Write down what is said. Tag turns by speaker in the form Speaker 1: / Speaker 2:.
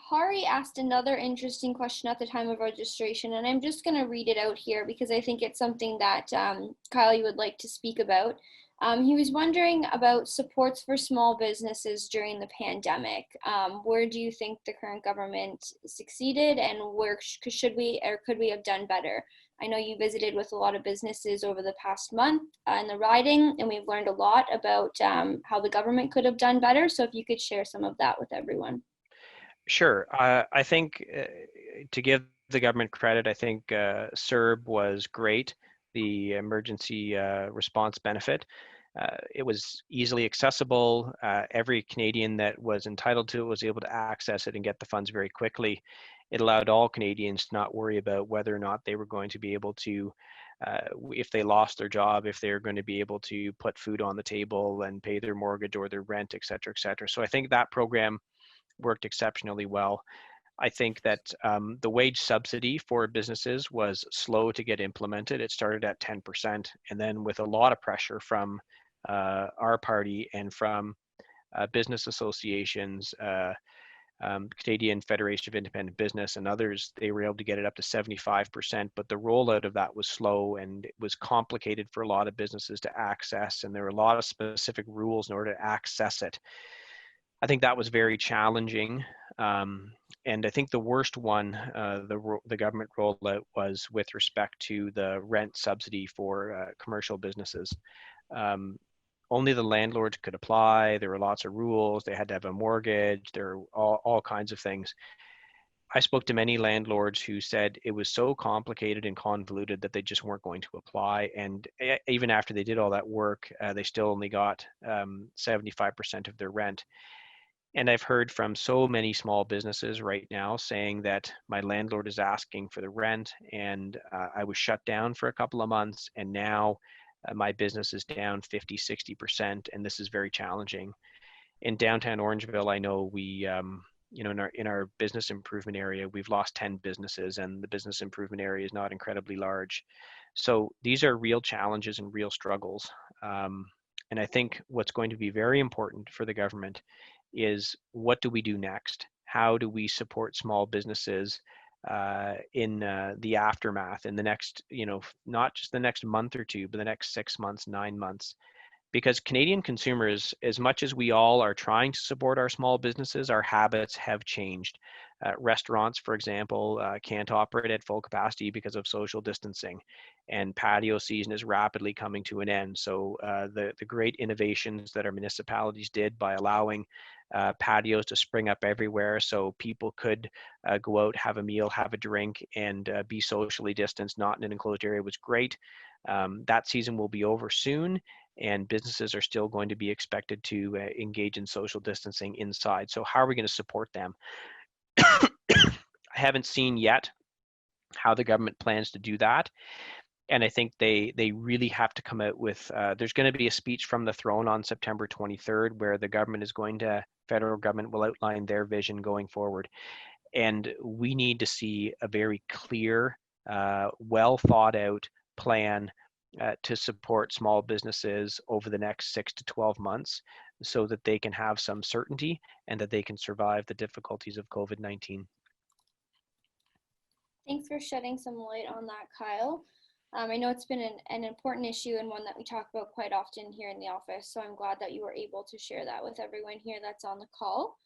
Speaker 1: Hari asked another interesting question at the time of registration, and I'm just going to read it out here because I think it's something that Kyle, you would like to speak about. He was wondering about supports for small businesses during the pandemic. Where do you think the current government succeeded, and where should we or could we have done better? I know you visited with a lot of businesses over the past month in the riding, and we've learned a lot about how the government could have done better. So if you could share some of that with everyone.
Speaker 2: Sure. I think to give the government credit, I think CERB was great, the emergency response benefit. It was easily accessible. Every Canadian that was entitled to it was able to access it and get the funds very quickly. It allowed all Canadians to not worry about whether or not they were going to be able to, if they lost their job, if they were going to be able to put food on the table and pay their mortgage or their rent, et cetera, et cetera. So I think that program worked exceptionally well. I think that the wage subsidy for businesses was slow to get implemented. It started at 10%, and then with a lot of pressure from our party and from business associations, Canadian Federation of Independent Business and others, they were able to get it up to 75%, but the rollout of that was slow and it was complicated for a lot of businesses to access, and there were a lot of specific rules in order to access it. I think that was very challenging. And I think the worst one, the government rollout was with respect to the rent subsidy for commercial businesses. Um, Only the landlords could apply. There were lots of rules. They had to have a mortgage. There were all kinds of things. I spoke to many landlords who said it was so complicated and convoluted that they just weren't going to apply. And even after they did all that work, they still only got 75% of their rent. And I've heard from so many small businesses right now saying that my landlord is asking for the rent, and I was shut down for a couple of months, and now my business is down 50, 60%, and this is very challenging. In downtown Orangeville, I know in our business improvement area, we've lost 10 businesses, and the business improvement area is not incredibly large. So these are real challenges and real struggles. And I think what's going to be very important for the government is, what do we do next? How do we support small businesses in the aftermath, in the next, not just the next month or two, but the next 6 months, 9 months? Because Canadian consumers, as much as we all are trying to support our small businesses, our habits have changed. Restaurants, for example, can't operate at full capacity because of social distancing, and patio season is rapidly coming to an end. So the great innovations that our municipalities did by allowing patios to spring up everywhere so people could go out, have a meal, have a drink, and be socially distanced, not in an enclosed area, was great. That season will be over soon, and businesses are still going to be expected to engage in social distancing inside. So how are we going to support them? I haven't seen yet how the government plans to do that. And I think they really have to come out with, there's going to be a speech from the throne on September 23rd, where the federal government will outline their vision going forward. And we need to see a very clear, well thought out plan to support small businesses over the next 6 to 12 months so that they can have some certainty and that they can survive the difficulties of COVID-19.
Speaker 1: Thanks for shedding some light on that, Kyle. I know it's been an important issue and one that we talk about quite often here in the office, so I'm glad that you were able to share that with everyone here that's on the call.